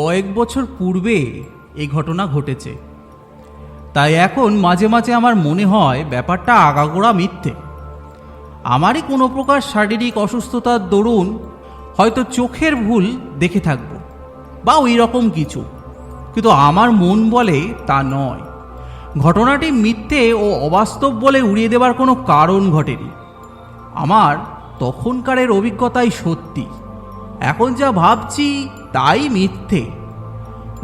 কয়েক বছর পূর্বে এই ঘটনা ঘটেছে। তাই এখন মাঝে মাঝে আমার মনে হয় ব্যাপারটা আগাগোড়া মিথ্যে। আমারই কোনো প্রকার শারীরিক অসুস্থতার দরুন হয়তো চোখের ভুল দেখে থাকব বা ওই রকম কিছু, কিন্তু আমার মন বলে তা নয়। ঘটনাটি মিথ্যে ও অবাস্তব বলে উড়িয়ে দেবার কোনো কারণ ঘটেনি। আমার তখনকারের অভিজ্ঞতাই সত্যি, এখন যা ভাবছি তাই মিথ্যে।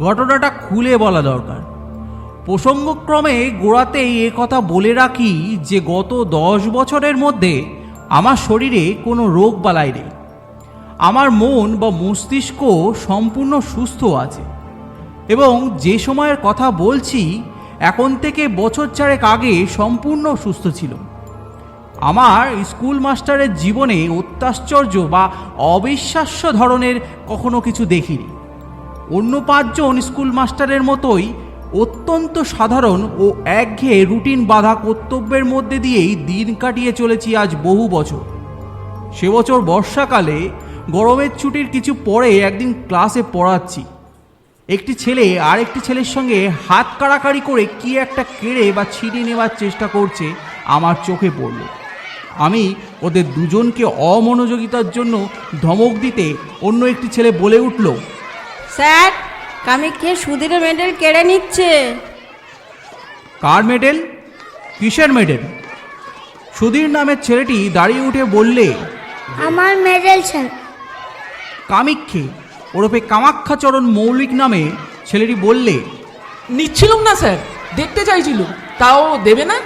ঘটনাটা খুলে বলা দরকার। প্রসঙ্গক্রমে গোড়াতেই এ কথা বলে রাখি যে গত 10 বছরের মধ্যে আমার শরীরে কোনো রোগ বালাই নেই। আমার মন বা মস্তিষ্ক সম্পূর্ণ সুস্থ আছে এবং যে সময়ের কথা বলছি এখন থেকে বছর 4 আগে সম্পূর্ণ সুস্থ ছিল। আমার স্কুল মাস্টারের জীবনে অত্যাশ্চর্য বা অবিশ্বাস্য ধরনের কখনো কিছু দেখিনি। অন্য 5 জন স্কুল মাস্টারের মতোই অত্যন্ত সাধারণ ও একঘেয়ে রুটিন বাঁধা কর্তব্যের মধ্যে দিয়েই দিন কাটিয়ে চলেছি আজ বহু বছর। সে বছর বর্ষাকালে গরমের ছুটির কিছু পরে একদিন ক্লাসে পড়াচ্ছি। একটি ছেলে আর একটি ছেলের সঙ্গে হাত কাড়াকাড়ি করে কি একটা কেড়ে বা ছিনিয়ে নেওয়ার চেষ্টা করছে আমার চোখে পড়ল। আমি ওদের দুজনকে অমনোযোগিতার জন্য ধমক দিতে অন্য একটি ছেলে বলে উঠল, স্যার, কামিকে সুধীরের মেডেল কেড়ে নিচ্ছে। কার মেডেল? কিসের মেডেল? সুধীর নামের ছেলেটি দাঁড়িয়ে উঠে বললে, আমার মেডেল স্যার। কামিক্ষে ওরফে কামাক্ষাচরণ মৌলিক নামে ছেলেটি বললে, নিচ্ছিলুম না স্যার, দেখতে চাইছিল, তাও দেবে না?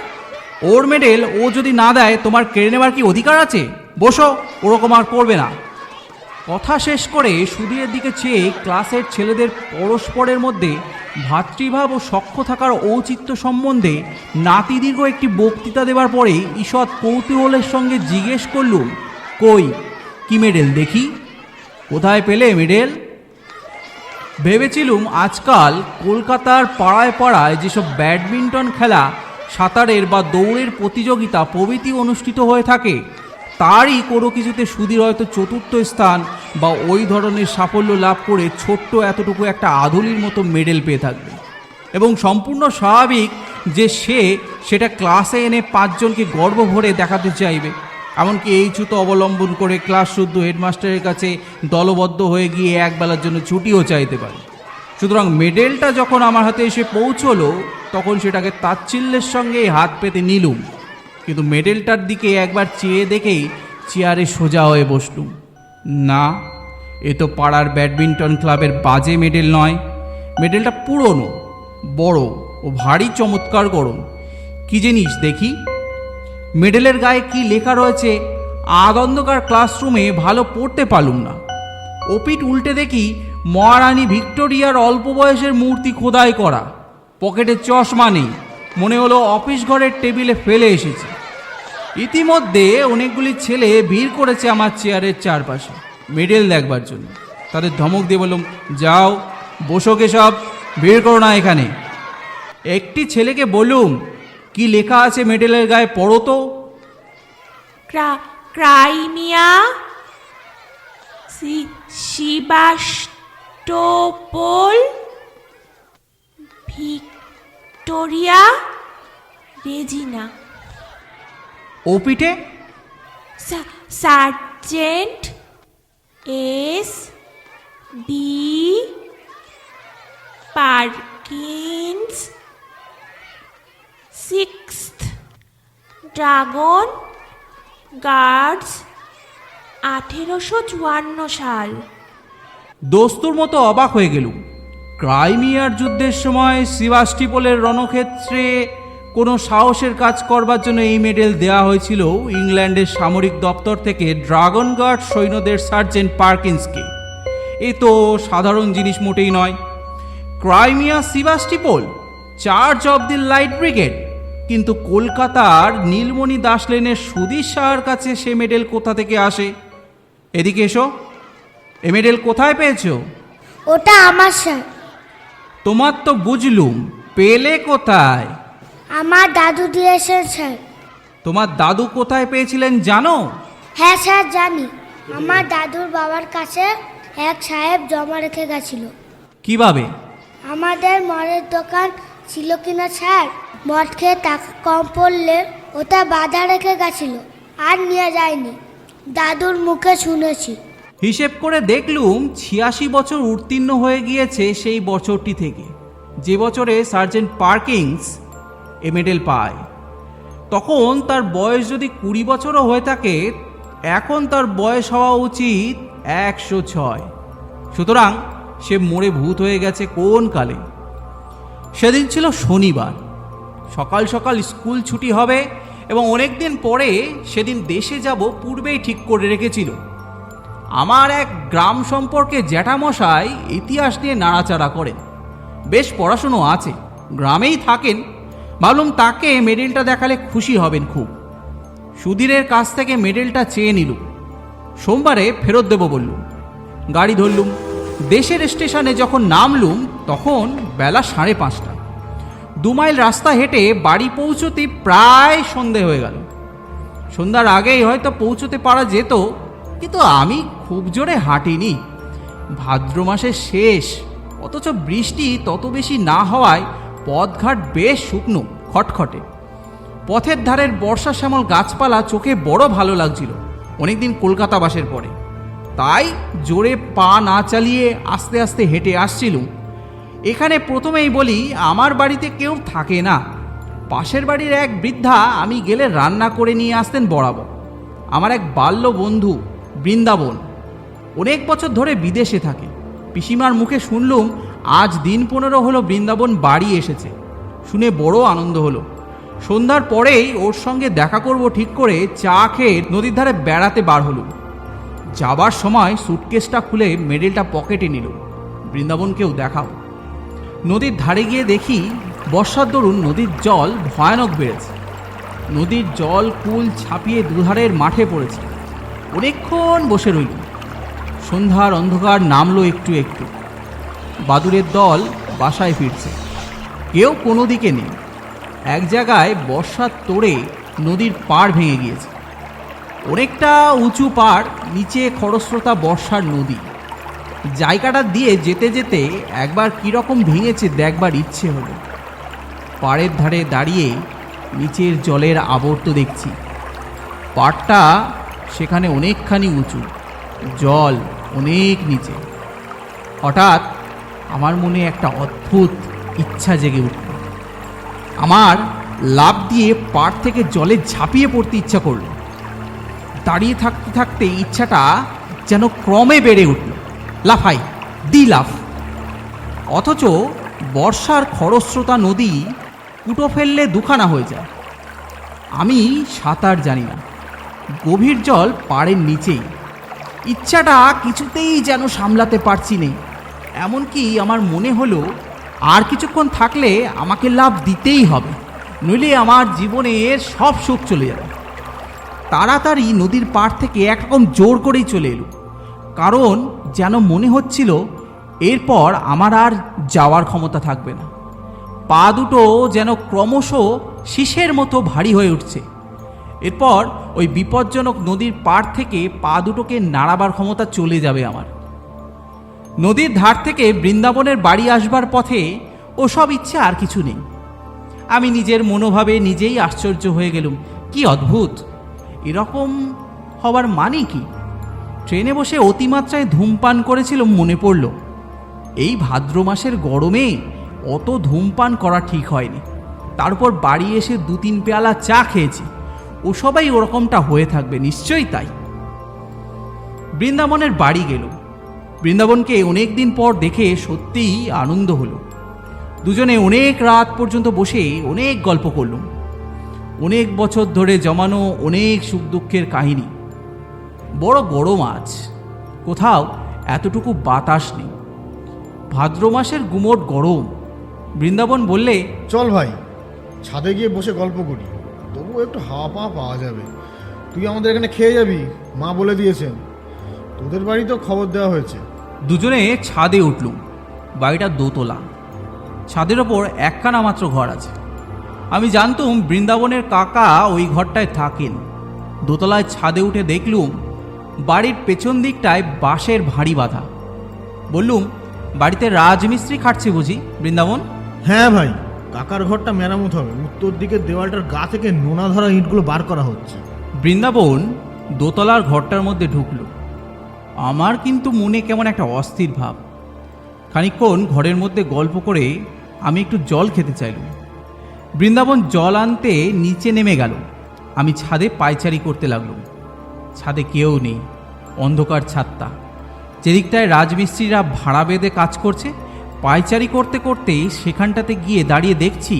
ওর মেডেল ও যদি না দেয় তোমার কেড়ে নেবার কি অধিকার আছে? বসো, ওরকম আর করবে না। কথা শেষ করে সুধীরের দিকে চেয়ে ক্লাসের ছেলেদের পরস্পরের মধ্যে ভ্রাতৃভাব ও সখ্য থাকার ঔচিত্য সম্বন্ধে নাতিদীর্ঘ একটি বক্তৃতা দেওয়ার পরে ঈষৎ কৌতূহলের সঙ্গে জিজ্ঞেস করলুম, কই কি মেডেল দেখি? কোথায় পেলে মেডেল? ভেবেছিলুম আজকাল কলকাতার পাড়ায় পাড়ায় যেসব ব্যাডমিন্টন খেলা, সাঁতারের বা দৌড়ের প্রতিযোগিতা প্রভৃতি অনুষ্ঠিত হয়ে থাকে তারই কোনো কিছুতে সুধীর হয়তো 4র্থ স্থান বা ওই ধরনের সাফল্য লাভ করে ছোট্ট এতটুকু একটা আধুলির মতো মেডেল পেয়ে থাকবে এবং সম্পূর্ণ স্বাভাবিক যে সে সেটা ক্লাসে এনে 5 জনকে গর্ব ভরে দেখাতে চাইবে। এমনকি এই ছুতো অবলম্বন করে ক্লাস শুদ্ধ হেডমাস্টারের কাছে দলবদ্ধ হয়ে গিয়ে একবেলার জন্য ছুটিও চাইতে পারে। সুতরাং মেডেলটা যখন আমার হাতে এসে পৌঁছলো তখন সেটাকে তাচ্ছিল্যের সঙ্গে হাত পেতে নিলুম, কিন্তু মেডেলটার দিকে একবার চেয়ে দেখেই চেয়ারে সোজা হয়ে বসলুম। না, এ তো পাড়ার ব্যাডমিন্টন ক্লাবের বাজে মেডেল নয়। মেডেলটা পুরনো, বড় ও ভারী চমৎকার গরম। কি জিনিস দেখি? মেডেলের গায়ে কি লেখা রয়েছে আধ অন্ধকার ক্লাসরুমে ভালো পড়তে পারলুম না। ওপিঠ উল্টে দেখি মহারানী ভিক্টোরিয়ার অল্প বয়সের মূর্তি খোদাই করা। পকেটে চশমা নেই, মনে হলো অফিস ঘরের টেবিলে ফেলে এসেছে। ইতিমধ্যে অনেকগুলি ছেলে ভিড় করেছে আমার চেয়ারের চারপাশে মেডেল দেখবার জন্য। তাদের ধমক দিয়ে বললাম, যাও বসোকে সব, ভিড় করো না এখানে। একটি ছেলেকে বললুম, কি লেখা আছে মেডেলের গায়ে পড়ো তো। Crimea, Sevastopol, Victoria, Regina. ও পিঠে sergeant S B Perkins, 6th dragoon guards, 1854 সাল। দোস্তুর মতো অবাক হয়ে গেলুম। ক্রাইমিয়ার যুদ্ধের সময় সেভাস্টোপোলের রণক্ষেত্রে কোনো সাহসের কাজ করবার জন্য এই মেডেল দেওয়া হয়েছিল ইংল্যান্ডের সামরিক দপ্তর থেকে ড্রাগন গার্ড সৈন্যদের সার্জেন্ট পার্কিন্সকে। এ তো সাধারণ জিনিস মোটেই নয়। Crimea Sevastopol, charge of the light brigade. কিন্তু কলকাতার নীলমণি দাস লেনের সুধীর সাহার কাছে সে মেডেল কোথা থেকে আসে? এদিকে এসো, এ মেডেল কোথায় পেয়েছো? ওটা আমার স্যার। তোমার তো বুঝলুম, পেলে কোথায়? আমার দাদু দিয়েছেন স্যার। তোমার দাদু কোথায় পেয়েছিলেন জানো? হ্যাঁ স্যার জানি। আমার দাদুর বাবার কাছে এক সাহেব জমা রেখে গেছিল। কিভাবে? আমাদের মদের দোকান ছিল কিনা স্যার, মদ খেয়ে টাকা কম পড়লে ওটা বাধা রেখে গেছিল, আর নিয়ে যায়নি। দাদুর মুখে শুনেছি। হিসেব করে দেখলুম 86 বছর উত্তীর্ণ হয়ে গিয়েছে সেই বছরটি থেকে, যে বছরে সার্জেন্ট পার্কিংস এ মেডেল পায়। তখন তার বয়স যদি 20 বছরও হয়ে থাকে, এখন তার বয়স হওয়া উচিত 106। সুতরাং সে মরে ভূত হয়ে গেছে কোন কালে। সেদিন ছিল শনিবার, সকাল সকাল স্কুল ছুটি হবে এবং অনেক দিন পরে সেদিন দেশে যাব পূর্বেই ঠিক করে রেখেছিল। আমার এক গ্রাম সম্পর্কে জ্যাঠামশাই ইতিহাস নিয়ে নাড়াচাড়া করেন, বেশ পড়াশুনো আছে, গ্রামেই থাকেন। ভাবলাম তাকে মেডেলটা দেখালে খুশি হবেন খুব। সুধীরের কাছ থেকে মেডেলটা চেয়ে নিলুম। সোমবারে ফেরত দেব বললুম। গাড়ি ধরলুম। দেশের স্টেশনে যখন নামলুম তখন বেলা 5:30। 2 মাইল রাস্তা হেঁটে বাড়ি পৌঁছতে প্রায় সন্ধে হয়ে গেল। সন্ধ্যার আগেই হয়তো পৌঁছতে পারা যেত, কিন্তু আমি খুব জোরে হাঁটিনি। ভাদ্র মাসের শেষ, অথচ বৃষ্টি তত বেশি না হওয়ায় পথঘাট বেশ শুকনো খটখটে। পথের ধারের বর্ষা শ্যামল গাছপালা চোখে বড় ভালো লাগছিল অনেকদিন কলকাতা বাসের পরে। তাই জোরে পা না চালিয়ে আস্তে আস্তে হেঁটে আসছিলুম। এখানে প্রথমেই বলি, আমার বাড়িতে কেউ থাকে না। পাশের বাড়ির এক বৃদ্ধা আমি গেলে রান্না করে নিয়ে আসতেন বরাবর। আমার এক বাল্য বন্ধু বৃন্দাবন, অনেক বছর ধরে বিদেশে থাকে। পিসিমার মুখে শুনলুম আজ দিন 15 হলো বৃন্দাবন বাড়ি এসেছে। শুনে বড় আনন্দ হলো। সন্ধ্যার পরেই ওর সঙ্গে দেখা করব ঠিক করে চা খেয়ে নদীর ধারে বেড়াতে বার হলুম। যাবার সময় সুটকেসটা খুলে মেডেলটা পকেটে নিল। বৃন্দাবনকেও দেখাও। নদীর ধারে গিয়ে দেখি বর্ষার দরুন নদীর জল ভয়ানক বেড়েছে। নদীর জল কুল ছাপিয়ে দুধারের মাঠে পড়েছে। অনেকক্ষণ বসে রইল। সন্ধ্যার অন্ধকার নামলো একটু একটু। বাদুড়ের দল বাসায় ফিরছে, কেউ কোনো দিকে নেই। এক জায়গায় বর্ষার তোড়ে নদীর পাড় ভেঙে গিয়েছে। অনেকটা উঁচু পাড়, নিচে খরস্রোতা বর্ষার নদী। জায়গাটা দিয়ে যেতে যেতে একবার কীরকম ভেঙেছে দেখবার ইচ্ছে হলো। পাড়ের ধারে দাঁড়িয়ে নিচের জলের আবর্ত দেখছি। পাড়টা সেখানে অনেকখানি উঁচু, জল অনেক নিচে। হঠাৎ আমার মনে একটা অদ্ভুত ইচ্ছা জেগে উঠল। আমার লাফ দিয়ে পাড় থেকে জলে ঝাঁপিয়ে পড়তে ইচ্ছা করল। দাঁড়িয়ে থাকতে থাকতে ইচ্ছাটা যেন ক্রমে বেড়ে উঠল। লাফাই, লাফ। অথচ বর্ষার খরস্রোতা নদী কুটো ফেললে দুখানা হয়ে যায়। আমি সাঁতার জানি না, গভীর জল পাড়ের নিচেই। ইচ্ছাটা কিছুতেই যেন সামলাতে পারছি না। এমনকি আমার মনে হলো আর কিছুক্ষণ থাকলে আমাকে লাফ দিতেই হবে, নইলে আমার জীবনের সব সুখ চলে যাবে। তাড়াতাড়ি নদীর পাড় থেকে একরকম জোর করেই চলে এলো, কারণ যেন মনে হচ্ছিল এরপর আমার আর যাওয়ার ক্ষমতা থাকবে না। পা দুটো যেন ক্রমশ শীষের মতো ভারী হয়ে উঠছে। এরপর ওই বিপজ্জনক নদীর পাড় থেকে পা দুটোকে নাড়াবার ক্ষমতা চলে যাবে আমার। নদীর ধার থেকে বৃন্দাবনের বাড়ি আসবার পথে ওসব ইচ্ছে আর কিছু নেই। আমি নিজের মনোভাবে নিজেই আশ্চর্য হয়ে গেলুম। কি অদ্ভুত! এরকম হবার মানে কি? ট্রেনে বসে অতিমাত্রায় ধূমপান করেছিলাম মনে পড়ল। এই ভাদ্র মাসের গরমে অত ধূমপান করা ঠিক হয়নি। তারপর বাড়ি এসে 2-3 পেয়ালা চা খেয়েছি। ও সবাই ওরকমটা হয়ে থাকবে, নিশ্চয়ই তাই। বৃন্দাবনের বাড়ি গেল। বৃন্দাবনকে অনেক দিন পর দেখে সত্যিই আনন্দ হলো। দুজনে অনেক রাত পর্যন্ত বসে অনেক গল্প করলাম। অনেক বছর ধরে জমানো অনেক সুখ দুঃখের কাহিনী। বড় গরম আজ, কোথাও এতটুকু বাতাস নেই। ভাদ্র মাসের গুমোট গরম। বৃন্দাবন বললে, চল ভাই, ছাদে গিয়ে বসে গল্প করি, তবুও একটু হাওয়া পাওয়া যাবে। তুই আমাদের এখানে খেয়ে যাবি, মা বলে দিয়েছেন। তোদের বাড়িতেও খবর দেওয়া হয়েছে। দুজনে ছাদে উঠলুম। বাড়িটা দোতলা, ছাদের ওপর একখানা মাত্র ঘর আছে। আমি জানতুম বৃন্দাবনের কাকা ওই ঘরটায় থাকেন। দোতলায় ছাদে উঠে দেখলুম বাড়ির পেছন দিকটায় বাঁশের ভাঁড়ি বাঁধা। বললুম, বাড়িতে রাজমিস্ত্রি খাটছে বুঝি বৃন্দাবন? হ্যাঁ ভাই, কাকার ঘরটা মেরামত হবে। উত্তর দিকের দেওয়ালটার গা থেকে নোনা ধরা ইঁটগুলো বার করা হচ্ছে। বৃন্দাবন দোতলার ঘরটার মধ্যে ঢুকলো। আমার কিন্তু মনে কেমন একটা অস্থির ভাব। খানিকক্ষণ ঘরের মধ্যে গল্প করে আমি একটু জল খেতে চাইলাম। বৃন্দাবন জল আনতে নিচে নেমে গেল। আমি ছাদে পায়চারি করতে লাগলাম। ছাদে কেউ নেই, অন্ধকার ছাদটা। যেদিকটায় রাজমিস্ত্রিরা ভাড়া বেঁধে কাজ করছে, পায়চারি করতে করতে সেখানটাতে গিয়ে দাঁড়িয়ে দেখছি,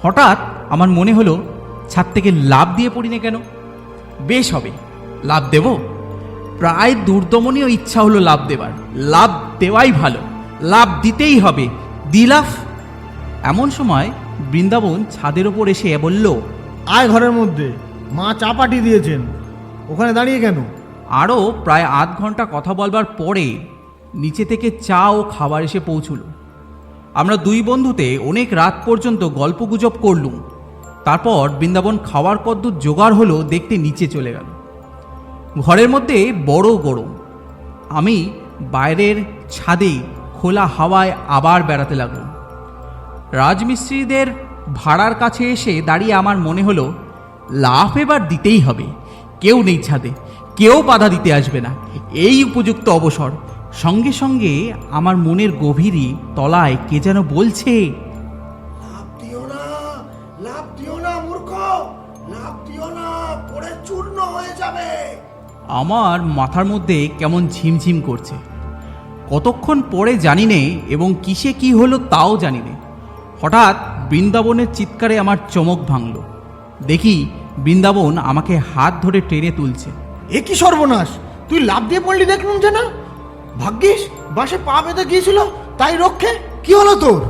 হঠাৎ আমার মনে হলো ছাদ থেকে লাফ দিয়ে পড়ি না কেন? বেশ হবে, লাফ দেব। প্রায় দুর্দমনীয় ইচ্ছা হলো লাফ দেবার। লাফ দেওয়াই ভালো, লাফ দিতেই হবে। দিলাফ। এমন সময় বৃন্দাবন ছাদের ওপর এসে বলল, আয় ঘরের মধ্যে, মা চা পাঠিয়ে দিয়েছেন। ওখানে দাঁড়িয়ে কেন? আরও প্রায় আধ ঘন্টা কথা বলবার পরে নিচে থেকে চা ও খাবার এসে পৌঁছল। আমরা দুই বন্ধুতে অনেক রাত পর্যন্ত গল্পগুজব করলুম। তারপর বৃন্দাবন খাওয়ার কদ্দূর জোগাড় হলো দেখতে নিচে চলে গেল। ঘরের মধ্যে বড় গরম। আমি বাইরের ছাদে খোলা হাওয়ায় আবার বেড়াতে লাগলাম। রাজমিস্ত্রিদের ভাড়ার কাছে এসে দাঁড়িয়ে আমার মনে হলো লাফ এবার দিতেই হবে। কেউ নেই ছাদে, কেউ বাধা দিতে আসবে না, এই উপযুক্ত অবসর। সঙ্গে সঙ্গে আমার মনের গভীরই তলায় কে যেন বলছে, লাভ দিও না, লাভ দিও না মূর্খ, লাভ দিও না, পড়ে চূর্ণ হয়ে যাবে। আমার মাথার মধ্যে কেমন ঝিমঝিম করছে। কতক্ষণ পরে জানি নে এবং কিসে কি হলো তাও জানি নে। হঠাৎ বৃন্দাবনের চিৎকারে আমার চমক ভাঙল। দেখি বৃন্দাবন আমাকে হাত ধরে টেনে তুলছে। এ কি সর্বনাশ! তুই লাফ দিয়ে পড়লি দেখলুম যে না। ভাগ্যিস বাসে পা বেঁধে গিয়েছিল, তাই রক্ষে। কি হলো তোর?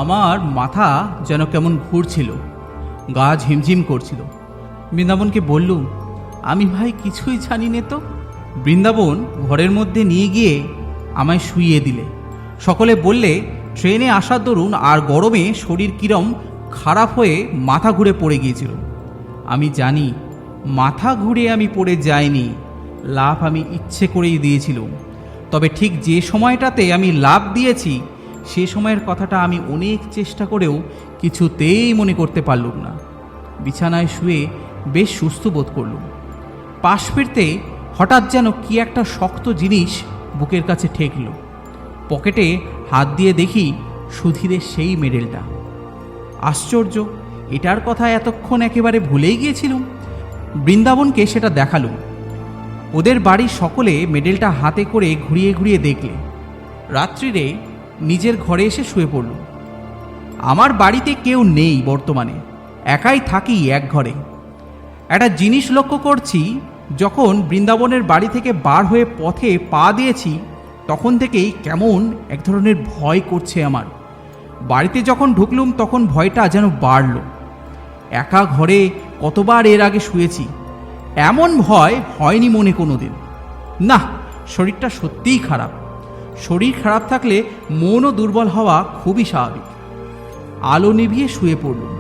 আমার মাথা যেন কেমন ঘুরছিল, গা ঝিমঝিম করছিল। বৃন্দাবনকে বললুম, আমি ভাই কিছুই জানি নে তো। বৃন্দাবন ঘরের মধ্যে নিয়ে গিয়ে আমায় শুইয়ে দিলে। সকলে বললে ট্রেনে আসার দরুন আর গরমে শরীর কিরম খারাপ হয়ে মাথা ঘুরে পড়ে গিয়েছিল। আমি জানি মাথা ঘুরে আমি পড়ে যাইনি, লাফ আমি ইচ্ছে করেই দিয়েছিলাম। তবে ঠিক যে সময়টাতে আমি লাফ দিয়েছি সে সময়ের কথাটা আমি অনেক চেষ্টা করেও কিছুতেই মনে করতে পারলুম না। বিছানায় শুয়ে বেশ সুস্থ বোধ করলুম। পাশ ফিরতে হঠাৎ যেন কি একটা শক্ত জিনিস বুকের কাছে ঠেকল। পকেটে হাত দিয়ে দেখি সুধীরের সেই মেডেলটা। আশ্চর্য, এটার কথা এতক্ষণ একেবারে ভুলেই গিয়েছিলুম। বৃন্দাবনকে সেটা দেখালুম। ওদের বাড়ির সকলে মেডেলটা হাতে করে ঘুরিয়ে ঘুরিয়ে দেখলে। রাত্রিরে নিজের ঘরে এসে শুয়ে পড়লুম। আমার বাড়িতে কেউ নেই বর্তমানে, একাই থাকি এক ঘরে। একটা জিনিস লক্ষ্য করছি, যখন বৃন্দাবনের বাড়ি থেকে বার হয়ে পথে পা দিয়েছি তখন থেকেই কেমন এক ধরনের ভয় করছে আমার। বাড়িতে যখন ঢুকলুম তখন ভয়টা যেন বাড়ল। একা ঘরে কতবার এর আগে শুয়েছি, এমন ভয় হয়নি মনে কোনো দিন। না, শরীরটা সত্যিই খারাপ। শরীর খারাপ থাকলে মনও দুর্বল হওয়া খুবই স্বাভাবিক। আলো নিভিয়ে শুয়ে পড়লুম।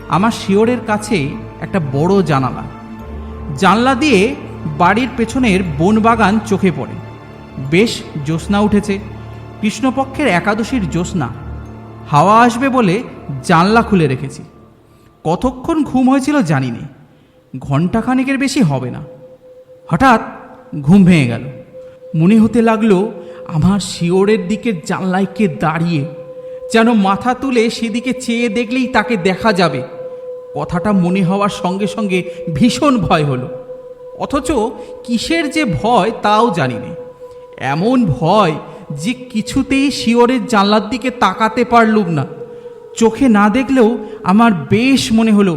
আমার শিয়রের কাছে একটা বড় জানালা। জানলা দিয়ে বাড়ির পেছনের বনবাগান চোখে পড়ে। বেশ জ্যোৎস্না উঠেছে, কৃষ্ণপক্ষের একাদশীর জ্যোৎস্না। হাওয়া আসবে বলে জানলা খুলে রেখেছি। কতক্ষণ ঘুম হয়েছিল জানি নে, ঘণ্টাখানেকের বেশি হবে না। হঠাৎ ঘুম ভেঙে গেল। মনে হতে লাগলো আমার শিয়রের দিকে জানলায় কে দাঁড়িয়ে, যেন মাথা তুলে সেদিকে চেয়ে দেখলেই তাকে দেখা যাবে। কথাটা মনে হওয়ার সঙ্গে সঙ্গে ভীষণ ভয় হলো। অথচ কিসের যে ভয় তাও জানি নে। এমন ভয় যে কিছুতেই শিয়রের জানলার দিকে তাকাতে পারলুম না। চোখে না দেখলেও আমার বেশ মনে হলো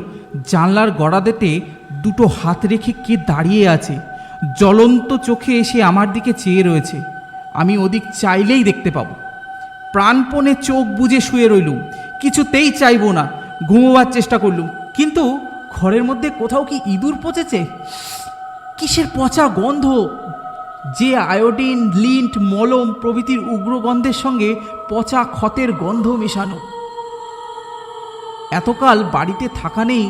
জানলার গড়াদেতে দুটো হাত রেখে কে দাঁড়িয়ে আছে, জ্বলন্ত চোখে এসে আমার দিকে চেয়ে রয়েছে। আমি ওদিক চাইলেই দেখতে পাবো। প্রাণপণে চোখ বুজে শুয়ে রইলুম, কিছুতেই চাইব না। ঘুমোবার চেষ্টা করলুম, কিন্তু ঘরের মধ্যে কোথাও কি ইঁদুর পচেছে? কিসের পচা গন্ধ, যে আয়োডিন, লিন্ট, মলম প্রভৃতির উগ্র গন্ধের সঙ্গে পচা ক্ষতের গন্ধ মেশানো। এতকাল বাড়িতে থাকা নেই,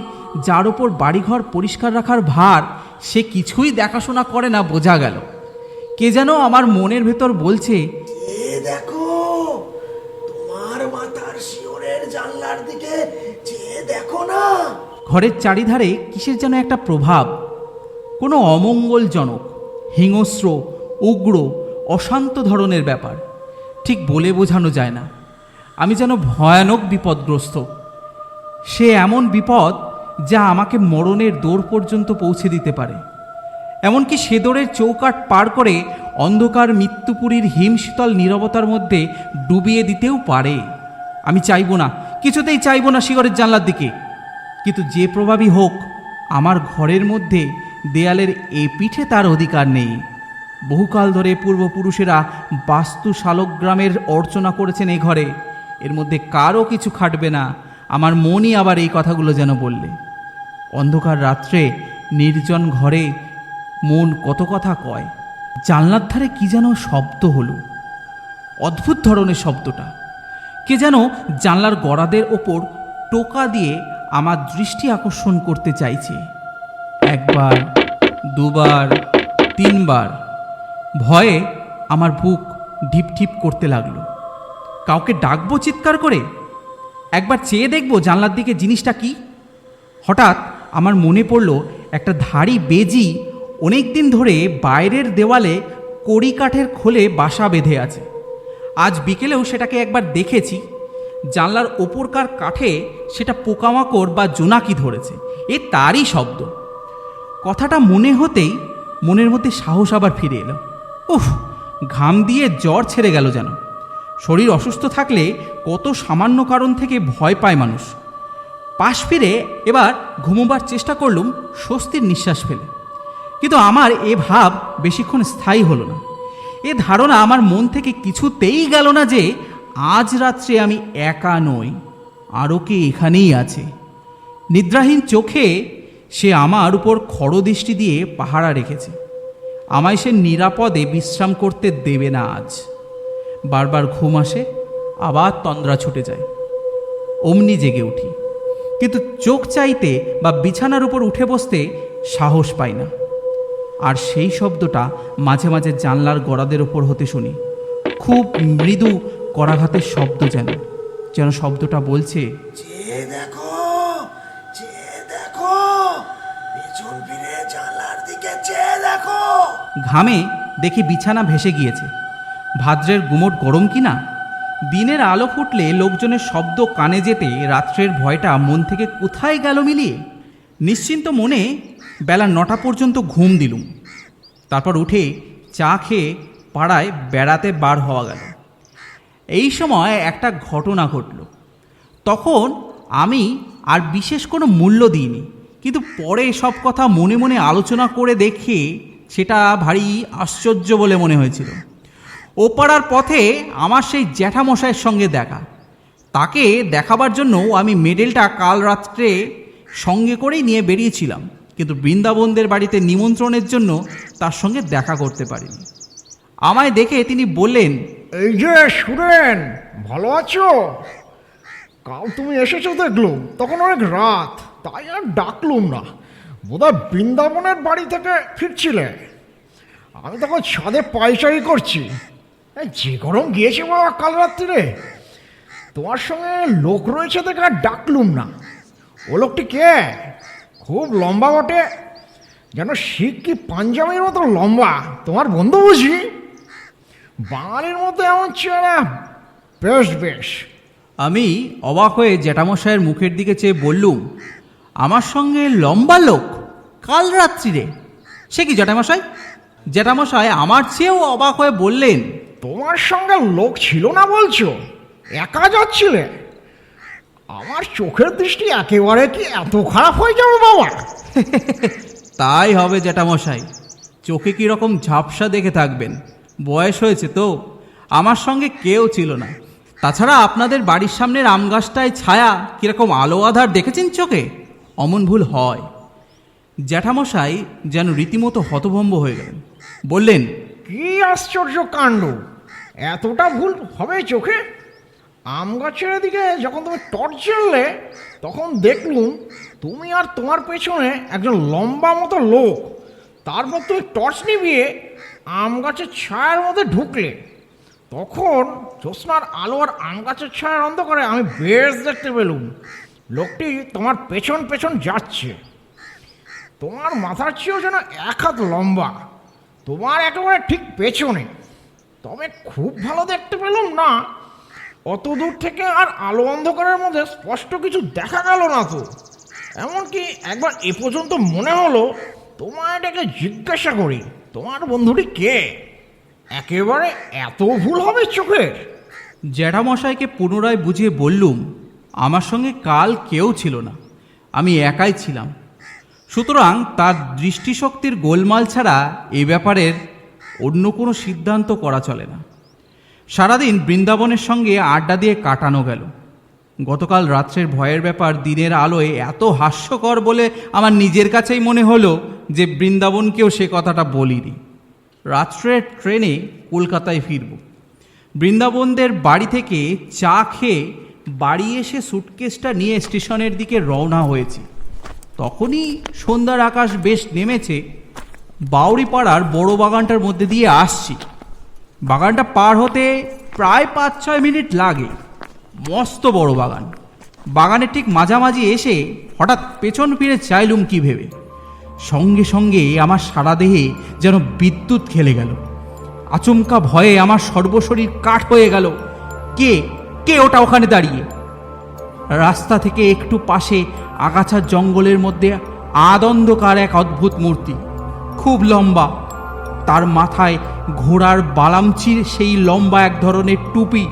যার ওপর বাড়িঘর পরিষ্কার রাখার ভার, সে কিছুই দেখাশোনা করে না বোঝা গেল। কে যেন আমার মনের ভেতর বলছে, এ দেখো জানলার দিকে চেয়ে দেখো না। ঘরের চারিধারে কিসের যেন একটা প্রভাব, কোনো অমঙ্গলজনক, হিংস্র, উগ্র, অশান্ত ধরনের ব্যাপার। ঠিক বলে বোঝানো যায় না। আমি যেন ভয়ানক বিপদগ্রস্ত। সে এমন বিপদ যা আমাকে মরণের দোর পর্যন্ত পৌঁছে দিতে পারে। এমনকি সে দোরের চৌকাঠ পার করে অন্ধকার মৃত্যুপুরীর হিমশীতল নীরবতার মধ্যে ডুবিয়ে দিতেও পারে। আমি চাইব না, কিছুতেই চাইব না শিগরের জানলার দিকে। কিন্তু যে প্রভাবই হোক, আমার ঘরের মধ্যে দেয়ালের এ পিঠে তার অধিকার নেই। বহুকাল ধরে পূর্বপুরুষেরা বাস্তু শালগ্রামের অর্চনা করেছেন এই ঘরে। এর মধ্যে কারও কিছু খাটবে না। আমার মনই আবার এই কথাগুলো যেন বললে। অন্ধকার রাত্রে নির্জন ঘরে মন কত কথা কয়। জানলার ধারে কি যেন শব্দ হলো, অদ্ভুত ধরনের শব্দটা। কে যেন জানলার গড়াদের ওপর টোকা দিয়ে আমার দৃষ্টি আকর্ষণ করতে চাইছে। একবার, দুবার, তিনবার। ভয়ে আমার বুক ঢিপ ঢিপ করতে লাগলো। কাউকে ডাকবো চিৎকার করে? একবার চেয়ে দেখবো জানলার দিকে জিনিসটা কি? হঠাৎ আমার মনে পড়ল একটা ধাড়ি বেজি অনেক দিন ধরে বাইরের দেওয়ালে কড়ি কাঠের খোলে বাসা বেঁধে আছে। আজ বিকেলেও সেটাকে একবার দেখেছি। জানলার ওপরকার কাঠে সেটা পোকামাকড় বা জোনাকি ধরেছে, এ তারই শব্দ। কথাটা মনে হতেই মনের মধ্যে সাহস আবার ফিরে এলো। উফ, ঘাম দিয়ে জ্বর ছেড়ে গেল যেন। শরীর অসুস্থ থাকলে কত সামান্য কারণ থেকে ভয় পায় মানুষ। পাশ ফিরে এবার ঘুমোবার চেষ্টা করলুম স্বস্তির নিঃশ্বাস ফেলে। কিন্তু আমার এ ভাব বেশিক্ষণ স্থায়ী হলো না। এ ধারণা আমার মন থেকে কিছুতেই গেল না যে আজ রাত্রে আমি একা নই, আরও কে এখানেই আছে। নিদ্রাহীন চোখে সে আমার উপর খড়দৃষ্টি দিয়ে পাহারা রেখেছে। আমায় সে নিরাপদে বিশ্রাম করতে দেবে না আজ। বারবার ঘুম আসে, আবার তন্দ্রা ছুটে যায়। অমনি জেগে উঠি, কিন্তু চোখ চাইতে বা বিছানার উপর উঠে বসতে সাহস পাই না। আর সেই শব্দটা মাঝে মাঝে জানলার গড়াদের ওপর হতে শুনি। খুব মৃদু করাঘাতের শব্দ, যেন শব্দটা বলছে, চেয়ে দেখো, চেয়ে দেখো, পেছন ফিরে জানলার দিকে চেয়ে দেখো। ঘামে দেখি বিছানা ভেসে গিয়েছে। ভাদ্রের গুমোট গরম কিনা। দিনের আলো ফুটলে লোকজনের শব্দ কানে যেতে রাত্রের ভয়টা মন থেকে কোথায় গেল মিলিয়ে। নিশ্চিন্ত মনে বেলা 9টা পর্যন্ত ঘুম দিলুম। তারপর উঠে চা খেয়ে পাড়ায় বেড়াতে বার হওয়া গেল। এই সময় একটা ঘটনা ঘটল। তখন আমি আর বিশেষ কোনো মূল্য দিইনি, কিন্তু পরে সব কথা মনে মনে আলোচনা করে দেখে সেটা ভারী আশ্চর্য বলে মনে হয়েছিল। ওপাড়ার পথে আমার সেই জ্যাঠামশাইয়ের সঙ্গে দেখা। তাকে দেখাবার জন্য আমি মেডেলটা কাল রাত্রে সঙ্গে করেই নিয়ে বেরিয়েছিলাম, কিন্তু বৃন্দাবনদের বাড়িতে নিমন্ত্রণের জন্য তার সঙ্গে দেখা করতে পারিনি। আমায় দেখে তিনি বললেন, এই যে সুরেন, ভালো আছো? কাল তুমি এসেছো দেখলুম, তখন অনেক রাত, তাই আর ডাকলুম না। বোধহয় বৃন্দাবনের বাড়ি থেকে ফিরছিলে। আমি তখন ছাদে পায়চারি করছি। এই যে গরম গিয়েছে বাবা কাল রাত্রিরে। তোমার সঙ্গে লোক রয়েছে দেখে আর ডাকলুম না। ও লোকটি কে? খুব লম্বা বটে, যেন শিখ কি পাঞ্জাবির মতো লম্বা। তোমার বন্ধু বুঝি? বাঙালির মতো এমন চেহারা, বেশ বেশ। আমি অবাক হয়ে জ্যাঠামশাইয়ের মুখের দিকে চেয়ে বললুম, আমার সঙ্গে লম্বা লোক কাল রাত্রিরে? সে কি জ্যাঠামশাই? জ্যাঠামশাই আমার চেয়েও অবাক হয়ে বললেন, তোমার সঙ্গে লোক ছিল না বলছো? একা যাচ্ছিলে? আমার চোখের দৃষ্টি একেবারে কি এত খারাপ হয়ে যাবে বাবা? তাই হবে জ্যাঠামশাই। চোখে কীরকম ঝাপসা দেখে থাকবেন, বয়স হয়েছে তো। আমার সঙ্গে কেউ ছিল না। তাছাড়া আপনাদের বাড়ির সামনের আম গাছটায় ছায়া কীরকম আলো আধার দেখেছেন চোখে? অমন ভুল হয়। জ্যাঠামশাই যেন রীতিমতো হতভম্ব হয়ে গেলেন। বললেন, কি আশ্চর্য কাণ্ড! এতটা ভুল হবে চোখে? আম গাছের দিকে যখন তুমি টর্চ জ্বাললে, তখন দেখলুম তুমি আর তোমার পেছনে একজন লম্বা মতো লোক। তারপর তুমি টর্চ নিভিয়ে আম গাছের ছায়ার মধ্যে ঢুকলে। তখন জ্যোৎস্নার আলো আর আম গাছের ছায়ার অন্ধকারে আমি বেশ দেখতে পেলুম লোকটি তোমার পেছন পেছন যাচ্ছে। তোমার মাথার চেয়েও যেন 1 হাত লম্বা, তোমার একেবারে ঠিক পেছনে। তবে খুব ভালো দেখতে পেলাম না, অত দূর থেকে আর আলো অন্ধকারের মধ্যে স্পষ্ট কিছু দেখা গেল না তো। এমনকি একবার এ পর্যন্ত মনে হলো তোমায় এটাকে জিজ্ঞাসা করি তোমার বন্ধুটি কে। একেবারে এত ভুল হবে চোখের? জ্যাঠামশাইকে পুনরায় বুঝিয়ে বললুম আমার সঙ্গে কাল কেউ ছিল না, আমি একাই ছিলাম। সুতরাং তার দৃষ্টিশক্তির গোলমাল ছাড়া এ ব্যাপারের অন্য কোনো সিদ্ধান্ত করা চলে না। সারাদিন বৃন্দাবনের সঙ্গে আড্ডা দিয়ে কাটানো গেল। গতকাল রাত্রের ভয়ের ব্যাপার দিনের আলোয় এত হাস্যকর বলে আমার নিজের কাছেই মনে হলো যে বৃন্দাবনকেও সে কথাটা বলিনি। রাত্রের ট্রেনে কলকাতায় ফিরব। বৃন্দাবনদের বাড়ি থেকে চা খেয়ে বাড়ি এসে সুটকেসটা নিয়ে স্টেশনের দিকে রওনা হয়েছি। তখনই সন্ধ্যার আকাশ বেশ নেমেছে। বাউরিপাড়ার বড় বাগানটার মধ্যে দিয়ে আসছি। বাগানটা পার হতে প্রায় 5-6 মিনিট লাগে। মস্ত বড় বাগান। বাগানের ঠিক মাঝামাঝি এসে হঠাৎ পেছন ফিরে চাইলুম কি ভেবে। সঙ্গে সঙ্গে আমার সারা দেহে যেন বিদ্যুৎ খেলে গেল। আচমকা ভয়ে আমার সর্বশরীর কাঠ হয়ে গেল। কে কে ওটা ওখানে দাঁড়িয়ে? রাস্তা থেকে একটু পাশে আগাছার জঙ্গলের মধ্যে আদন্ধকার এক অদ্ভুত মূর্তি, খুব লম্বা। তার মাথায় ঘোড়ার বালামচির সেই লম্বা এক ধরনের টুপি,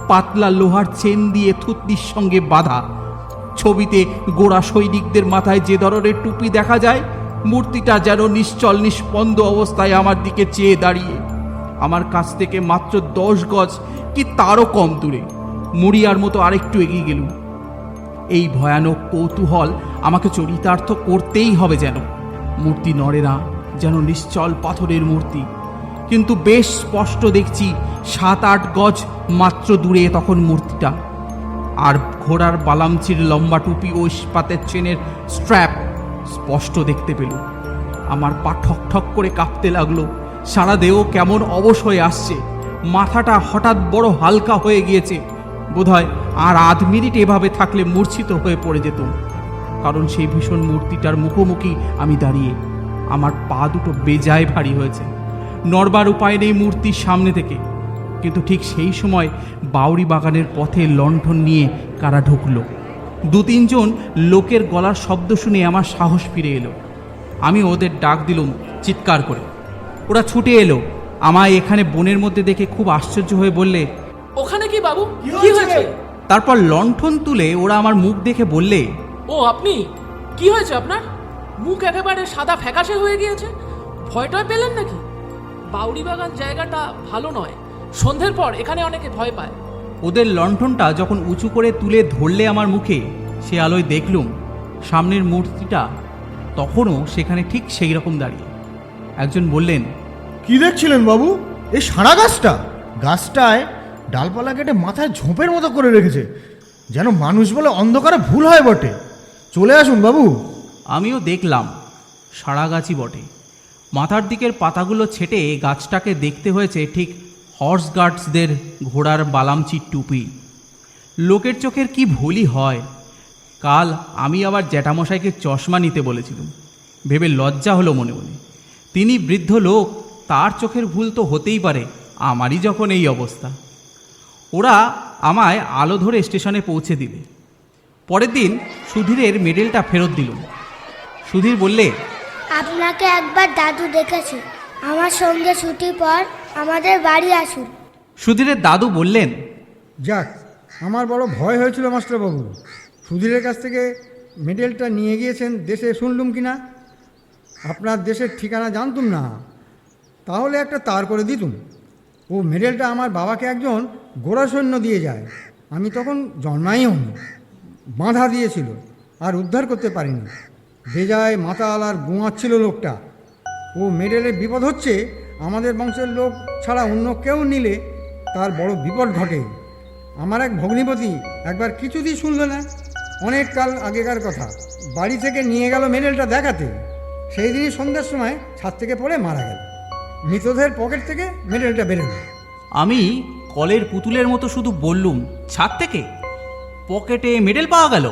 পাতলা লোহার চেন দিয়ে থুতনির সঙ্গে বাঁধা। ছবিতে গোড়া সৈনিকদের মাথায় যে ধরনের টুপি দেখা যায়, মূর্তিটা যেন নিশ্চল নিস্পন্দ অবস্থায় আমার দিকে চেয়ে দাঁড়িয়ে। আমার কাছ থেকে মাত্র 10 গজ কি তারও কম দূরে। মুড়িয়ার মতো আরেকটু এগিয়ে গেলুম। এই ভয়ানক কৌতূহল আমাকে চরিতার্থ করতেই হবে যেন। মূর্তি নড়ে না, যেন নিশ্চল পাথরের মূর্তি। কিন্তু বেশ স্পষ্ট দেখছি 7-8 গজ মাত্র দূরে তখন মূর্তিটা। আর ঘোড়ার বালামচির লম্বা টুপি ও ইস্পাতের চেনের স্ট্র্যাপ স্পষ্ট দেখতে পেল। আমার পা ঠক ঠক করে কাঁপতে লাগলো। সারা দেহ কেমন অবশ হয়ে আসছে। মাথাটা হঠাৎ বড় হালকা হয়ে গিয়েছে। বোধহয় আর আধ মিনিট এভাবে থাকলে মূর্ছিত হয়ে পড়ে যেতাম। কারণ সেই ভীষণ মূর্তিটার মুখোমুখি আমি দাঁড়িয়ে। আমার পা দুটো বেজায় ভারী হয়েছে। নড়বার উপায় নেই মূর্তির সামনে থেকে। কিন্তু ঠিক সেই সময় বাউরি বাগানের পথে লণ্ঠন নিয়ে কারা ঢুকলো। 2-3 জন লোকের গলার শব্দ শুনে আমার সাহস ফিরে এলো। আমি ওদের ডাক দিলুম চিৎকার করে। ওরা ছুটে এলো। আমায় এখানে বনের মধ্যে দেখে খুব আশ্চর্য হয়ে বললে, ওখানে কি বাবু, কি হয়েছে? তারপর লণ্ঠন তুলে ওরা আমার মুখ দেখে বললে, ও আপনি, কি হয়েছে আপনার? মুখ একেবারে সাদা ফ্যাকাশে হয়ে গিয়েছে। ভয়টয় পেলেন নাকি? বাউরি বাগান জায়গাটা ভালো নয়। সন্ধ্যের পর এখানে অনেকে ভয় পায়। ওদের লণ্ঠনটা যখন উঁচু করে তুলে ধরলে আমার মুখে, সে আলোয় দেখলুম সামনের মূর্তিটা তখনও সেখানে ঠিক সেই রকম দাঁড়িয়ে। একজন বললেন, কি দেখছিলেন বাবু? এই সারা গাছটায় ডালপালা কেটে মাথায় ঝোপের মতো করে রেখেছে, যেন মানুষ বলে অন্ধকারে ভুল হয় বটে। চলে আসুন বাবু। আমিও দেখলাম সারা গাছই বটে। মাথার দিকের পাতাগুলো ছেটে গাছটাকে দেখতে হয়েছে ঠিক হর্স গার্ডসদের ঘোড়ার বালামচির টুপি। লোকের চোখের কি ভুলই হয়। কাল আমি আবার জ্যাঠামশাইকে চশমা নিতে বলেছিলাম, ভেবে লজ্জা হলো মনে মনে। তিনি বৃদ্ধ লোক, তার চোখের ভুল তো হতেই পারে, আমারই যখন এই অবস্থা। ওরা আমায় আলো ধরে স্টেশনে পৌঁছে দিলে। পরের দিন সুধীরের মেডেলটা ফেরত দিল। সুধীর বললে, আপনাকে একবার দাদু দেখেছে, আমার সঙ্গে ছুটির পর আমাদের বাড়ি আসুন। সুধীরের দাদু বললেন, যাক, আমার বড় ভয় হয়েছিল মাস্টারবাবু। সুধীরের কাছ থেকে মেডেলটা নিয়ে গিয়েছেন দেশে, শুনলুম কি না? আপনার দেশের ঠিকানা জানতুম না, তাহলে একটা তার করে দিতুম। ও মেডেলটা আমার বাবাকে একজন গোড়া সৈন্য দিয়ে যায়। আমি তখন জন্মাই হইনি। বাঁধা দিয়েছিল, আর উদ্ধার করতে পারিনি। বেজায় মাতাল আর গোঁয়াচ্ছিল লোকটা। ও মেডেলের বিপদ হচ্ছে, আমাদের বংশের লোক ছাড়া অন্য কেউ নিলে তার বড় বিপদ ঘটে। আমার এক ভগ্নিপতি একবার কিছুতেই শুনল না। অনেক কাল আগেকার কথা। বাড়ি থেকে নিয়ে গেল মেডেলটা দেখাতে। সেই দিনই সন্ধ্যার সময় ছাদ থেকে পড়ে মারা গেল। মৃতদেহের পকেট থেকে মেডেলটা বেরোল। আমি কলের পুতুলের মতো শুধু বললুম, ছাদ থেকে পকেটে মেডেল পাওয়া গেল?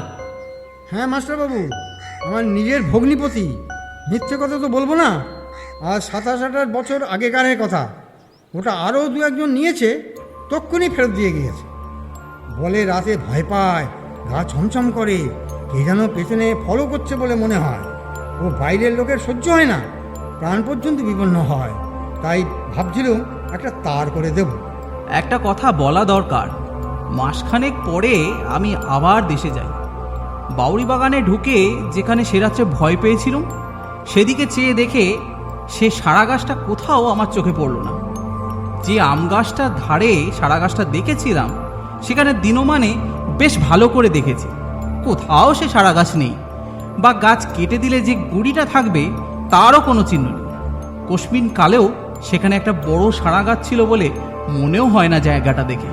হ্যাঁ মাস্টারবাবু, আমার নিজের ভগ্নিপতি, মিথ্যে কথা তো বলবো না। আর 27-28 বছর আগেকারের কথা। ওটা আরও 2-1 নিয়েছে, তক্ষুনি ফেরত দিয়ে গিয়েছে। বলে রাতে ভয় পায়, গা ছমছম করে, কে যেন পেছনে ফলো করছে বলে মনে হয়। ও বাইরের লোকের সহ্য হয় না, প্রাণ পর্যন্ত বিপন্ন হয়। তাই ভাবছিলাম একটা তার করে দেব। একটা কথা বলা দরকার, মাসখানেক পরে আমি আবার দেশে যাই। বাউরি বাগানে ঢুকে যেখানে সে রাত্রে ভয় পেয়েছিলাম, সেদিকে চেয়ে দেখে সে সারা গাছটা কোথাও আমার চোখে পড়ল না। যে আম গাছটার ধারে সারা গাছটা দেখেছিলাম, সেখানে দিনমানে বেশ ভালো করে দেখেছি, কোথাও সে সারা গাছ নেই, বা গাছ কেটে দিলে যে গুড়িটা থাকবে তারও কোনো চিহ্ন নেই। কস্মিন কালেও সেখানে একটা বড় সারা গাছ ছিল বলে মনেও হয় না জায়গাটা দেখে।